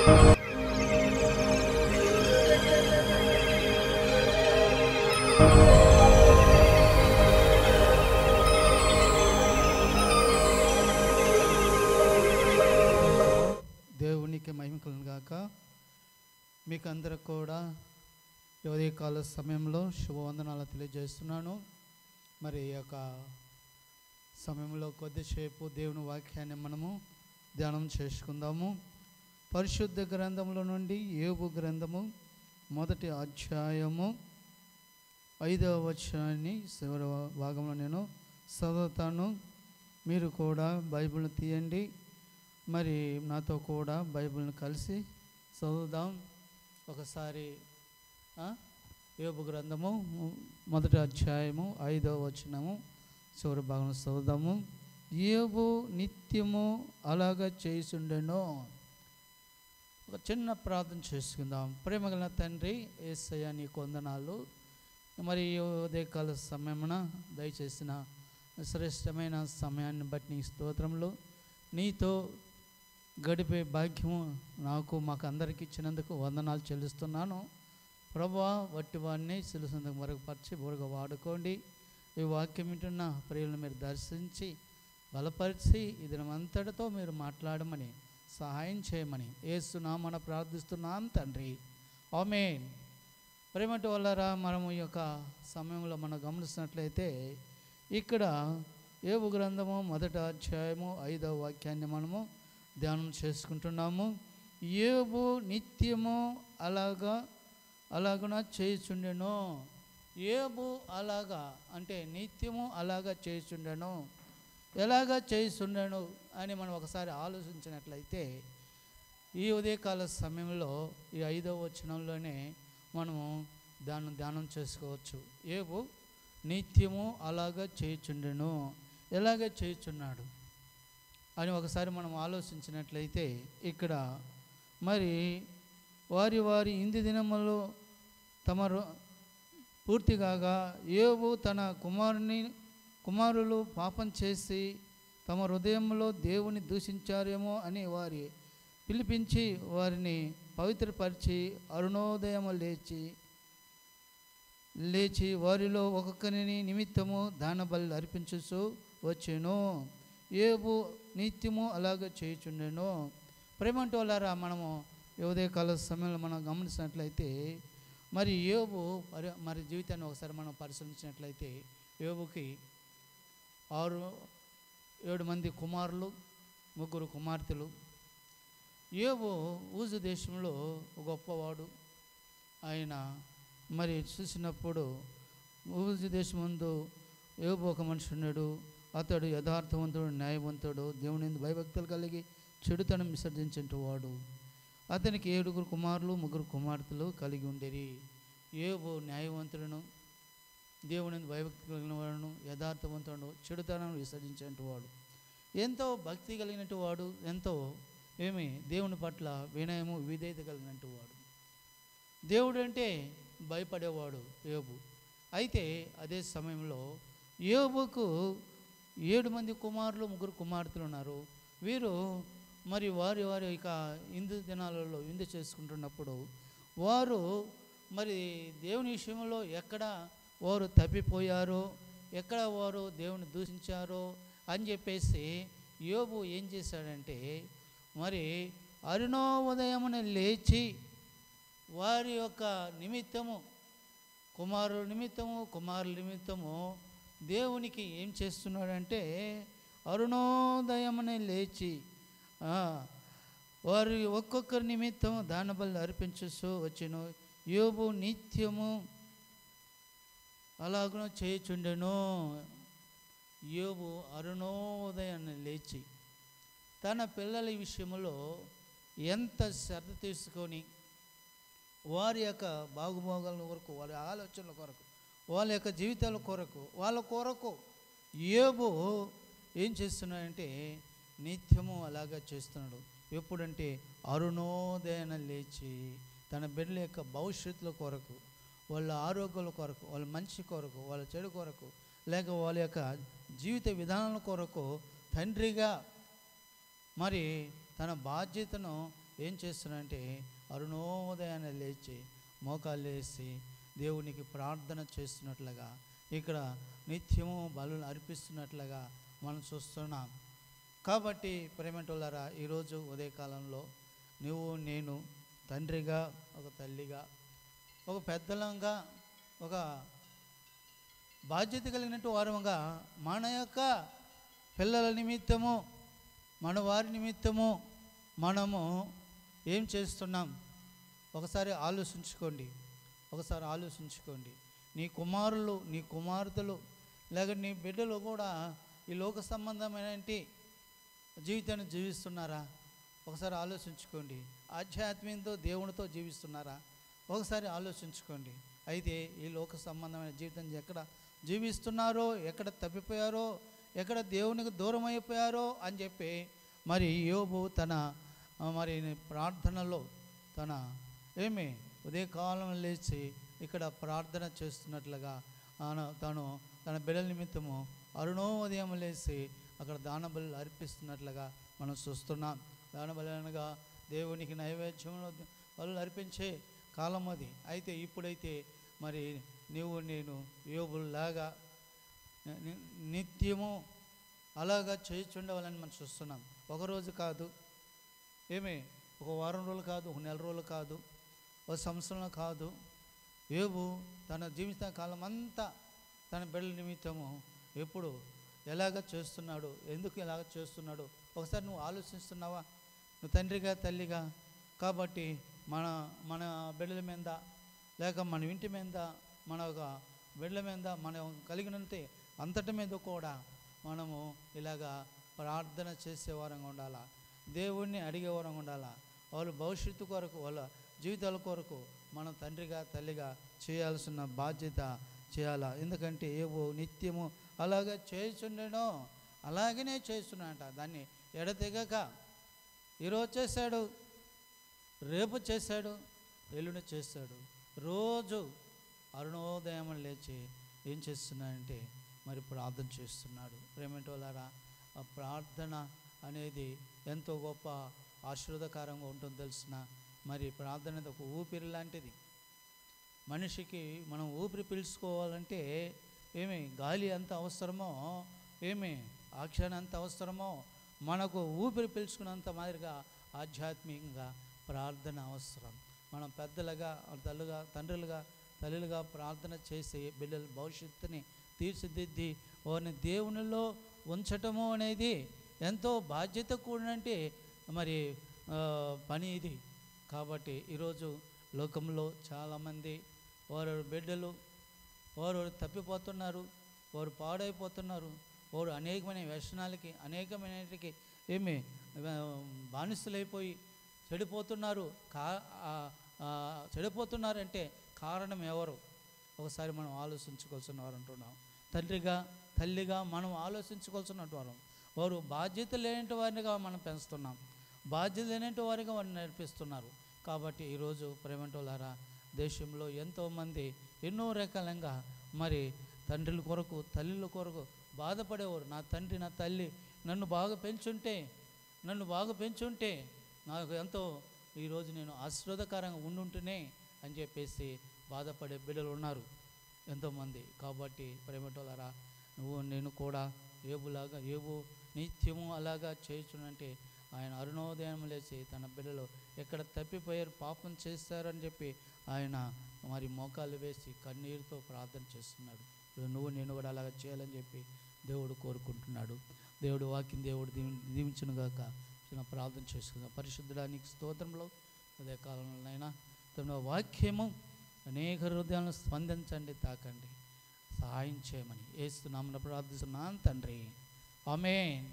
దేవునికి మహిమ కలుగును గాక. మీకు అందరికి కూడా ఉదయకాల సమయంలో శుభవందనాలు తెలియజేస్తున్నాను. మరి ఈ యొక్క సమయంలో కొద్దిసేపు దేవుని వాక్యాన్ని మనము ధ్యానం చేసుకుందాము. పరిశుద్ధ గ్రంథంలో నుండి యోబు గ్రంథము 1వ అధ్యాయము 5వ వచనాన్ని చివరి భాగంలో నేను చదువుతాను. మీరు కూడా బైబిల్ని తీయండి, మరి నాతో కూడా బైబిల్ని కలిసి చదువుదాం. ఒకసారి యోబు గ్రంథము 1వ అధ్యాయము 5వ వచనము చివరి భాగం చదువుదాము. యోబు నిత్యము అలాగ చేసుండెను. ఒక చిన్న ప్రార్థన చేసుకుందాం. ప్రేమగల తండ్రి యేసయ్య నీకు వందనాలు. మరి ఉదయకాల సమయమున దయచేసిన శ్రేష్టమైన సమయాన్ని బట్టి నీ స్తోత్రములు. నీతో గడిపే భాగ్యము మాకు అందరికి ఇచ్చినందుకు వందనాలు చెల్లిస్తున్నాను. ప్రభువా, వట్టి వాడిని సిలుసందుకు మరుగుపరిచి బోరుగా వాడుకోండి. ఈ వాక్యం వింటున్న ప్రియులను మీరు దర్శించి బలపరిచి ఈ దినమంతటితో మీరు మాట్లాడమని సహాయం చేయమని యేసు నామమున ప్రార్థిస్తున్నాం తండ్రి, ఆమేన్. ప్రేమటి వల్లరా, మనము ఈ యొక్క సమయంలో మనం గమనిస్తున్నట్లయితే ఇక్కడ యోబు గ్రంథము 1వ అధ్యాయము 5వ వాక్యాన్ని మనము ధ్యానం చేసుకుంటున్నాము. యోబు నిత్యము అలాగున చేయుచుండెను. యోబు అలాగా అంటే నిత్యము అలాగా చేయుచుండెను. ఎలాగా చేయుచుండెను అని మనం ఒకసారి ఆలోచించినట్లయితే ఈ ఉదయకాల సమయంలో ఈ 5వ వచనంలోనే మనము ధ్యానం చేసుకోవచ్చు. యోబు నిత్యము అలాగా చేయుచుండెను, ఎలాగ చేయుచున్నాడు అని ఒకసారి మనం ఆలోచించినట్లయితే ఇక్కడ మరి వారి ఇంది దినములో పూర్తిగా యోబు తన కుమారులు పాపం చేసి తమ హృదయంలో దేవుని దూషించారేమో అని వారి పిలిపించి వారిని పవిత్రపరిచి అరుణోదయము లేచి వారిలో ఒక్కొక్కరిని నిమిత్తము దానబలి అర్పించుచు వచ్చెను. యోబు నిత్యము అలాగ చేయుచుండెను. ప్రేమంటూ వాళ్ళారా, మనము ఉదయకాల సమయంలో మనం గమనించినట్లయితే మరి యోబు మరి జీవితాన్ని ఒకసారి మనం పరిశీలించినట్లయితే యోబుకి 7 మంది కుమారులు, 3 కుమార్తెలు. యోబు ఊజు దేశంలో గొప్పవాడు. ఆయన మరి చూసినప్పుడు ఊజు దేశం ముందు యోబు ఒక మనిషి ఉన్నాడు. అతడు యథార్థవంతుడు, న్యాయవంతుడు, దేవుని భయభక్తులు కలిగి చెడుతనం విసర్జించేవాడు. అతనికి 7 కుమారులు, 3 కుమార్తెలు కలిగి ఉండేది. యోబు న్యాయవంతుడును, దేవుని భయభక్తి కలిగిన వాడును, యథార్థవంతుడు, చెడుతనం విసర్జించేవాడు, ఎంతో భక్తి కలిగినట్టు వాడు, ఎంతో దేవుని పట్ల వినయము విధేయత కలిగినట్టు వాడు. దేవుడు అంటే భయపడేవాడు యోబు. అయితే అదే సమయంలో యోబుకు 7 మంది కుమారులు, 3 కుమార్తెలు ఉన్నారు. వీరు మరి వారి ఇక ఇందు దినాలలో విందు చేసుకుంటున్నప్పుడు వారు మరి దేవుని విషయంలో ఎక్కడ వారు తప్పిపోయారో, ఎక్కడ వారు దేవుని దూషించారో అని చెప్పేసి యోబు ఏం చేశాడంటే మరి అరుణోదయమున లేచి వారి యొక్క నిమిత్తము, కుమారుల నిమిత్తము దేవునికి ఏం చేస్తున్నాడంటే అరుణోదయమున లేచి వారి ఒక్కొక్కరి నిమిత్తము దానబలి అర్పించుతూ వచ్చెను. యోబు నిత్యము అలాగున చేయుచుండెను. యోబు అరుణోదయాన్ని లేచి తన పిల్లల విషయంలో ఎంత శ్రద్ధ తీసుకొని వారి యొక్క బాగుభోగాల కొరకు, వారి ఆలోచనల కొరకు, వాళ్ళ యొక్క జీవితాల కొరకు, వాళ్ళ కొరకు యోబు ఏం చేస్తున్నాడంటే నిత్యము అలాగా చేస్తున్నాడు. ఎప్పుడంటే అరుణోదయాన లేచి తన బిడ్డల యొక్క భవిష్యత్తుల కొరకు, వాళ్ళ ఆరోగ్యాల కొరకు, వాళ్ళ మంచి కొరకు, వాళ్ళ చెడు కొరకు, లేక వాళ్ళ యొక్క జీవిత విధానాల కొరకు తండ్రిగా మరి తన బాధ్యతను ఏం చేస్తున్నారంటే అరుణోదయాన్ని లేచి మోకాళ్ళు వేసి దేవునికి ప్రార్థన చేస్తున్నట్లుగా, ఇక్కడ నిత్యము బలులు అర్పిస్తున్నట్లుగా మనం చూస్తున్నాం. కాబట్టి ప్రేమటోళ్ళారా, ఈరోజు ఉదయకాలంలో నువ్వు నేను తండ్రిగా, ఒక తల్లిగా, ఒక పెద్దలంగా, ఒక బాధ్యత కలిగినట్టు వారముగా మన యొక్క పిల్లల నిమిత్తము, మన వారి నిమిత్తము మనము ఏం చేస్తున్నాం? ఒకసారి ఆలోచించుకోండి. నీ కుమారులు, నీ కుమార్తెలు, లేక నీ బిడ్డలు కూడా ఈ లోక సంబంధమైన జీవితాన్ని జీవిస్తున్నారా? ఒకసారి ఆలోచించుకోండి. ఆధ్యాత్మికంతో దేవునితో జీవిస్తున్నారా? ఒకసారి ఆలోచించుకోండి. అయితే ఈ లోక సంబంధమైన జీవితం ఎక్కడ జీవిస్తున్నారో, ఎక్కడ తప్పిపోయారో, ఎక్కడ దేవునికి దూరం అయిపోయారో అని చెప్పి మరి యోబు తన ప్రార్థనలో ఉదయకాలం లేచి ఇక్కడ ప్రార్థన చేస్తున్నట్లుగా తన బిడ్డల నిమిత్తము అరుణోదయం లేచి అక్కడ దానబలు అర్పిస్తున్నట్లుగా మనం చూస్తున్నాం. దానబలి అనగా దేవునికి నైవేద్యంలో బలు అర్పించే కాలం అది. అయితే ఇప్పుడైతే మరి నీవు నేను యోబులాగా నిత్యము అలాగా చేయించుండవాలని మనం చూస్తున్నాం. ఒకరోజు కాదు, ఒక వారం రోజులు కాదు, ఒక నెల రోజులు కాదు, ఒక సంవత్సరంలో కాదు. యోబు తన జీవిత కాలం అంతా తన బిడ్డల నిమిత్తము ఎప్పుడు ఎలాగ చేస్తున్నాడు, ఎందుకు ఎలాగ చేస్తున్నాడు ఒకసారి నువ్వు ఆలోచిస్తున్నావా? నువ్వు తండ్రిగా, తల్లిగా కాబట్టి మన బిడ్డల మీద, లేక మన ఇంటి మీద, మన ఒక బిడ్డల మీద మనం కలిగినంతే అంతటి మీద కూడా మనము ఇలాగా ప్రార్థన చేసేవారంగా ఉండాలా, దేవుణ్ణి అడిగేవారంగా ఉండాలా. వాళ్ళ భవిష్యత్తు కొరకు, వాళ్ళ జీవితాల కొరకు మనం తండ్రిగా, తల్లిగా చేయాల్సిన బాధ్యత చేయాలా. ఎందుకంటే ఏవో నిత్యము అలాగే చేస్తుండేనో అలాగనే చేస్తున్నాడంట. దాన్ని ఎడతెగక ఈరోజు చేశాడు, రేపు చేశాడు, ఎల్లుండి చేశాడు. రోజు అరుణోదయం లేచి ఏం చేస్తున్నాడంటే మరి ప్రార్థన చేస్తున్నాడు. ప్రేమేంటోలారా, ఆ ప్రార్థన అనేది ఎంతో గొప్ప ఆశీర్వాదకరంగా ఉంటుంది తెలిసిన. మరి ప్రార్థన అనేది ఒక ఊపిరి లాంటిది. మనిషికి మనం ఊపిరి పీల్చుకోవాలంటే గాలి ఎంత అవసరమో, ఆక్సిజన్ ఎంత అవసరమో మనకు ఊపిరి పీల్చుకున్నంత మాదిరిగా ఆధ్యాత్మికంగా ప్రార్థన అవసరం. మనం పెద్దలుగా, తండ్రులుగా, తల్లులుగా ప్రార్థన చేసి బిడ్డల భవిష్యత్తుని తీర్చిదిద్ది వారిని దేవునిలో ఉంచటము అనేది ఎంతో బాధ్యత కూడినంటే మరి పని ఇది. కాబట్టి ఈరోజు లోకంలో చాలామంది వారు బిడ్డలు వారు తప్పిపోతున్నారు, వారు పాడైపోతున్నారు, వారు అనేకమైన వ్యసనాలకి, అనేకమైనటికి బానిసలైపోయి చెడిపోతున్నారు. చెడిపోతున్నారంటే కారణం ఎవరు? ఒకసారి మనం ఆలోచించుకోవాల్సిన వారు అంటున్నాం. తండ్రిగా, తల్లిగా మనం ఆలోచించుకోవాల్సిన వారు బాధ్యత లేని వారినిగా మనం పెంచుతున్నాం, బాధ్యత లేని వారిగా వారిని నేర్పిస్తున్నారు. కాబట్టి ఈరోజు ప్రేమంటోలారా, దేశంలో ఎంతోమంది ఎన్నో రకాలంగా మరి తండ్రుల కొరకు, తల్లుల కొరకు బాధపడేవారు. నా తండ్రి, నా తల్లి నన్ను బాగా పెంచుంటే నాకు ఎంతో ఈరోజు నేను ఆశీర్వాదకరంగా ఉండుంటేనే అని చెప్పేసి బాధపడే బిడ్డలు ఉన్నారు ఎంతోమంది. కాబట్టి ప్రేమటోలారా, నువ్వు నేను కూడా యోబు నిత్యము అలాగా చేయుచునంటే ఆయన అరుణోదయం లేచి తన బిడ్డలు ఎక్కడ తప్పిపోయారు, పాపం చేస్తారని చెప్పి ఆయన మరి మోకాళ్ళు వేసి కన్నీరుతో ప్రార్థన చేస్తున్నాడు. నువ్వు నేను కూడా అలాగా చేయాలని చెప్పి దేవుడు కోరుకుంటున్నాడు. దేవుడు వాక్యం దేవుడు దీవించునుగాక. చిన్న ప్రార్థన చేసుకుందాం. పరిశుద్ధడానికి స్తోత్రంలో అదే కాలంలోనైనా తన వాక్యము అనేక హృదయాలను స్పందించండి, తాకండి, సహాయం చేయమని యేసు నామమున ప్రార్థిస్తున్నాను తండ్రి. ఆమేన్.